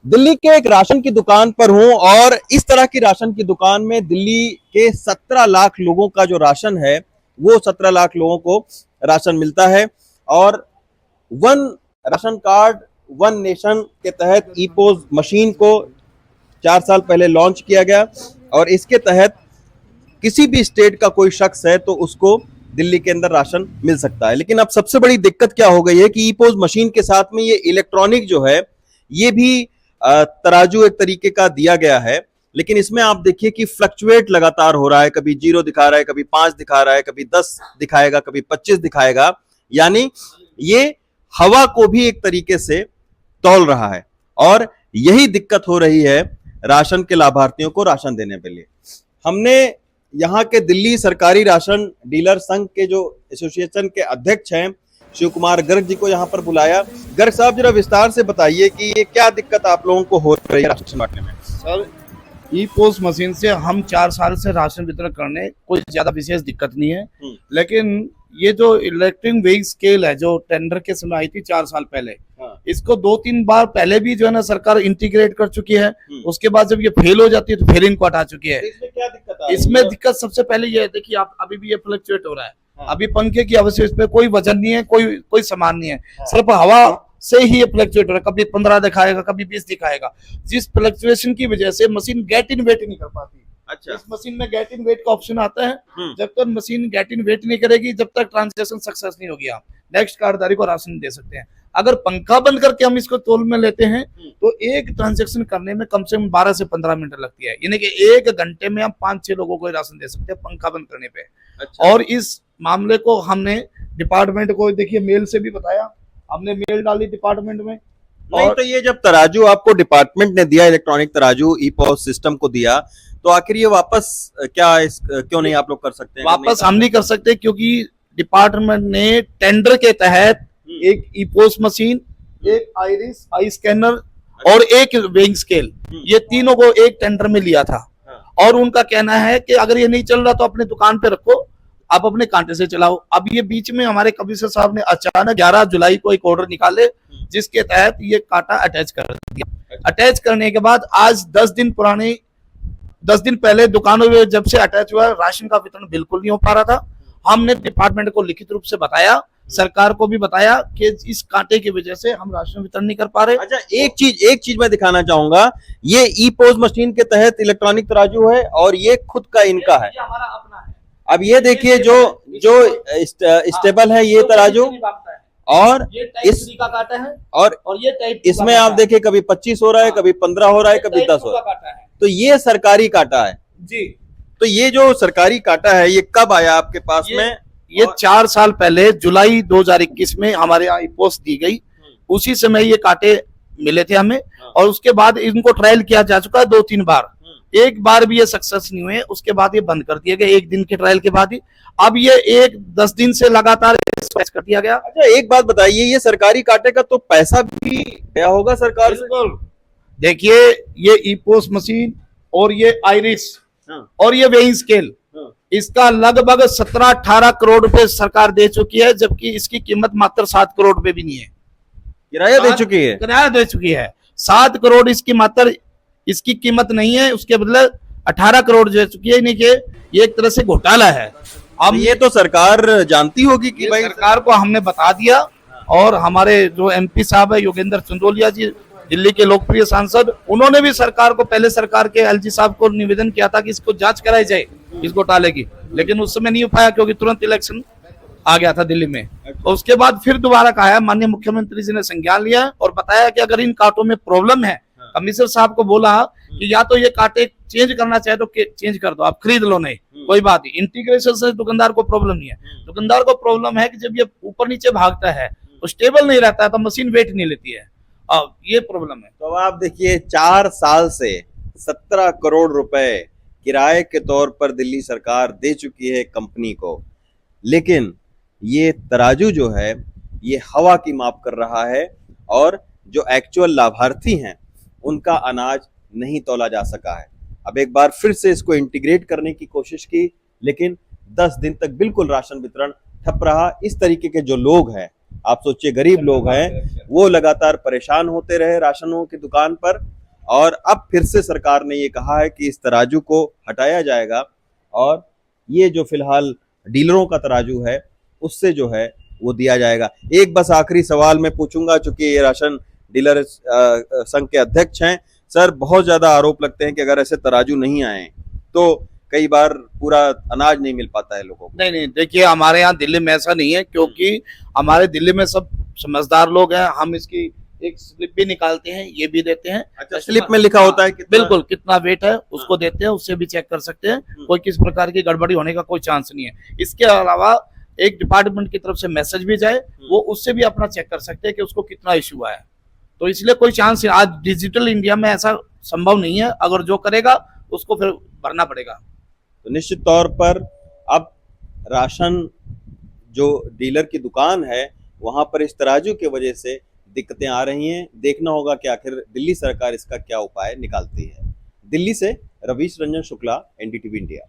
दिल्ली के एक राशन की दुकान पर हूं और इस तरह की राशन की दुकान में दिल्ली के 17 लाख लोगों का जो राशन है वो 17 लाख लोगों को राशन मिलता है। और one ration card one nation के तहत ईपोस मशीन को 4 साल पहले लॉन्च किया गया और इसके तहत किसी भी स्टेट का कोई शख्स है तो उसको दिल्ली के अंदर राशन मिल सकता है। लेकिन अब सबसे बड़ी दिक्कत क्या हो गई है कि ईपोस मशीन के साथ में ये इलेक्ट्रॉनिक जो है ये भी तराजू एक तरीके का दिया गया है, लेकिन इसमें आप देखिए कि फ्लक्चुएट लगातार हो रहा है। कभी 0 दिखा रहा है, कभी 5 दिखा रहा है, कभी 10 दिखाएगा, कभी 25 दिखाएगा। यानी ये हवा को भी एक तरीके से तौल रहा है और यही दिक्कत हो रही है राशन के लाभार्थियों को राशन देने के लिए। हमने यहाँ के दिल्ली सरकारी राशन डीलर संघ के जो एसोसिएशन के अध्यक्ष हैं शिव कुमार गर्ग जी को यहाँ पर बुलाया। गर्ग साहब जरा विस्तार से बताइए कि ये क्या दिक्कत आप लोगों को हो रही है राशन बांटने में। सर, ई पोस्ट मशीन से हम 4 साल से राशन वितरण करने कोई ज्यादा विशेष दिक्कत नहीं है, लेकिन ये जो इलेक्ट्रिक वेइंग स्केल है जो टेंडर के समय आई थी 4 साल पहले, इसको 2-3 बार पहले भी जो है ना सरकार इंटीग्रेट कर चुकी है। उसके बाद जब ये फेल हो जाती है तो फिर इनको हटा चुकी है। इसमें क्या दिक्कत है? इसमें दिक्कत सबसे पहले ये है, देखिए आप अभी भी ये फ्लक्चुएट हो रहा है। अभी पंखे की आवश्यकता, इस पे कोई वजन नहीं है, कोई सामान नहीं है, सिर्फ हवा से ही ये फ्लक्चुएट हो रहा है। कभी 15 दिखाएगा, कभी 20 दिखाएगा, जिस फ्लक्चुएशन की वजह से मशीन गेट इन वेट नहीं कर पाती। अच्छा, इस मशीन में गेट इन वेट का ऑप्शन आता है। जब तक मशीन गेट इन वेट नहीं करेगी, जब तक ट्रांजेक्शन सक्सेस नहीं होगी, आप नेक्स्ट कार्डधारी को राशन दे सकते हैं। अगर पंखा बंद करके हम इसको तोल में लेते हैं तो एक ट्रांजेक्शन करने में कम से कम 12 से 15 मिनट लगती है। यानी कि 1 घंटे में हम 5-6 लोगों को राशन दे सकते हैं पंखा बंद करने पे। अच्छा। और इस मामले को हमने डिपार्टमेंट को, देखिए मेल से भी बताया, हमने मेल डाली डिपार्टमेंट में। नहीं तो ये जब तराजू आपको डिपार्टमेंट ने दिया, इलेक्ट्रॉनिक तराजू ईपोस सिस्टम को दिया, तो आखिर ये वापस क्यों नहीं आप लोग कर सकते हैं? वापस हम नहीं कर सकते क्योंकि डिपार्टमेंट ने टेंडर के तहत एक ईपोस मशीन, एक आइरिस आई स्कैनर और एक वेइंग स्केल, ये तीनों को एक टेंडर में लिया था। और उनका कहना है कि अगर ये नहीं चल रहा तो अपने दुकान पे रखो, आप अपने कांटे से चलाओ। अब ये बीच में हमारे कमिश्नर साहब ने अचानक 11 जुलाई को एक ऑर्डर निकाले जिसके तहत ये कांटा अटैच कर दिया। अटैच करने के बाद आज 10 दिन पहले दुकानों में जब से अटैच हुआ, राशन का वितरण बिल्कुल नहीं हो पा रहा था। हमने डिपार्टमेंट को लिखित रूप से बताया, सरकार को भी बताया कि इस कांटे की वजह से हम राशन वितरण नहीं कर पा रहे। अच्छा, एक चीज मैं दिखाना चाहूंगा, ये ईपोस मशीन के तहत इलेक्ट्रॉनिक तराजू है और ये खुद का इनका है। ये हमारा अपना है। अब ये देखिए जो स्टेबल है ये तराजू, और ये टाइप इस 3 का कांटा है और ये टाइप 2 इसमें आप देखिए कभी 25 हो रहा है, कभी 15 हो रहा है, कभी 10 हो रहा है। तो ये सरकारी कांटा है जी। तो ये जो सरकारी कांटा है ये कब आया आपके पास में? ये 4 साल पहले जुलाई 2021 में हमारे यहाँ पोस्ट दी गई, उसी समय ये कांटे मिले थे हमें। और उसके बाद इनको ट्रायल किया जा चुका है 2-3 बार, एक बार भी ये सक्सेस नहीं हुए। उसके बाद ये बंद कर दिए गए 1 दिन के ट्रायल के बाद ही। अब ये 10 दिन से लगातार कर दिया गया। अच्छा, एक बात बताइए, ये सरकारी कांटे का तो पैसा भी गया होगा सरकार से? देखिए ये ईपोस मशीन और ये आइरिस और ये वेइंग स्केल, इसका लगभग 17-18 करोड़ रुपए सरकार दे चुकी है, जबकि इसकी कीमत मात्र 7 करोड़ रुपए भी नहीं है। किराया दे चुकी है? किराया दे चुकी है 7 करोड़ इसकी मात्र इसकी कीमत नहीं है, उसके बदले 18 करोड़ दे चुकी है। नहीं कि ये एक तरह से घोटाला है। अब ये तो सरकार जानती होगी कि भाई, सरकार को हमने बता दिया। और हमारे जो MP साहब है योगेंद्र चंदोलिया जी, दिल्ली के लोकप्रिय सांसद, उन्होंने भी सरकार को, पहले सरकार के LG साहब को निवेदन किया था कि इसको जांच कराई जाए इस घोटाले की, लेकिन उस समय नहीं हो पाया क्योंकि तुरंत इलेक्शन आ गया था दिल्ली में। और उसके बाद फिर दोबारा कहा है, माननीय मुख्यमंत्री जी ने संज्ञान लिया और बताया कि अगर इन कांटों में प्रॉब्लम है, कमिश्नर साहब को बोला कि या तो ये कांटे चेंज करना चाहे तो चेंज कर दो, आप खरीद लो, नहीं कोई बात नहीं। इंटीग्रेशन से दुकानदार को प्रॉब्लम नहीं है। दुकानदार को प्रॉब्लम है कि जब ये ऊपर नीचे भागता है तो स्टेबल नहीं रहता है, तो मशीन वेट नहीं लेती है, ये प्रॉब्लम है। तो आप देखिए 4 साल से 17 करोड़ रुपए किराए के तौर पर दिल्ली सरकार दे चुकी है कंपनी को, लेकिन ये तराजू जो है ये हवा की माप कर रहा है और जो एक्चुअल लाभार्थी हैं उनका अनाज नहीं तौला जा सका है। अब एक बार फिर से इसको इंटीग्रेट करने की कोशिश की, लेकिन 10 दिन तक बिल्कुल राशन वितरण ठप रहा। इस तरीके के जो लोग हैं, आप सोचिए गरीब लोग हैं, वो लगातार परेशान होते रहे राशनों की दुकान पर। और अब फिर से सरकार ने ये कहा है कि इस तराजू को हटाया जाएगा और ये जो फिलहाल डीलरों का तराजू है उससे जो है वो दिया जाएगा। एक बस आखिरी सवाल मैं पूछूंगा, चूंकि ये राशन डीलर संघ के अध्यक्ष हैं। सर, बहुत ज्यादा आरोप लगते हैं कि अगर ऐसे तराजू नहीं आए तो कई बार पूरा अनाज नहीं मिल पाता है लोगों को। नहीं नहीं, देखिए हमारे यहाँ दिल्ली में ऐसा नहीं है, क्योंकि हमारे दिल्ली में सब समझदार लोग हैं। हम इसकी एक स्लिप भी निकालते हैं, ये भी देते हैं। अच्छा, स्लिप में लिखा होता है कितना? बिल्कुल, कितना वेट है उसको देते हैं, उससे भी चेक कर सकते हैं। कोई किस प्रकार की गड़बड़ी होने का कोई चांस नहीं है। इसके अलावा एक डिपार्टमेंट की तरफ से मैसेज भी जाए, वो उससे भी अपना चेक कर सकते हैं कि उसको कितना इश्यू आया। तो इसलिए कोई चांस, आज डिजिटल इंडिया में ऐसा संभव नहीं है। अगर जो करेगा उसको फिर भरना पड़ेगा। तो निश्चित तौर पर अब राशन जो डीलर की दुकान है वहां पर इस तराजू की वजह से दिक्कतें आ रही हैं। देखना होगा कि आखिर दिल्ली सरकार इसका क्या उपाय निकालती है। दिल्ली से रवीश रंजन शुक्ला, एनडीटीवी इंडिया।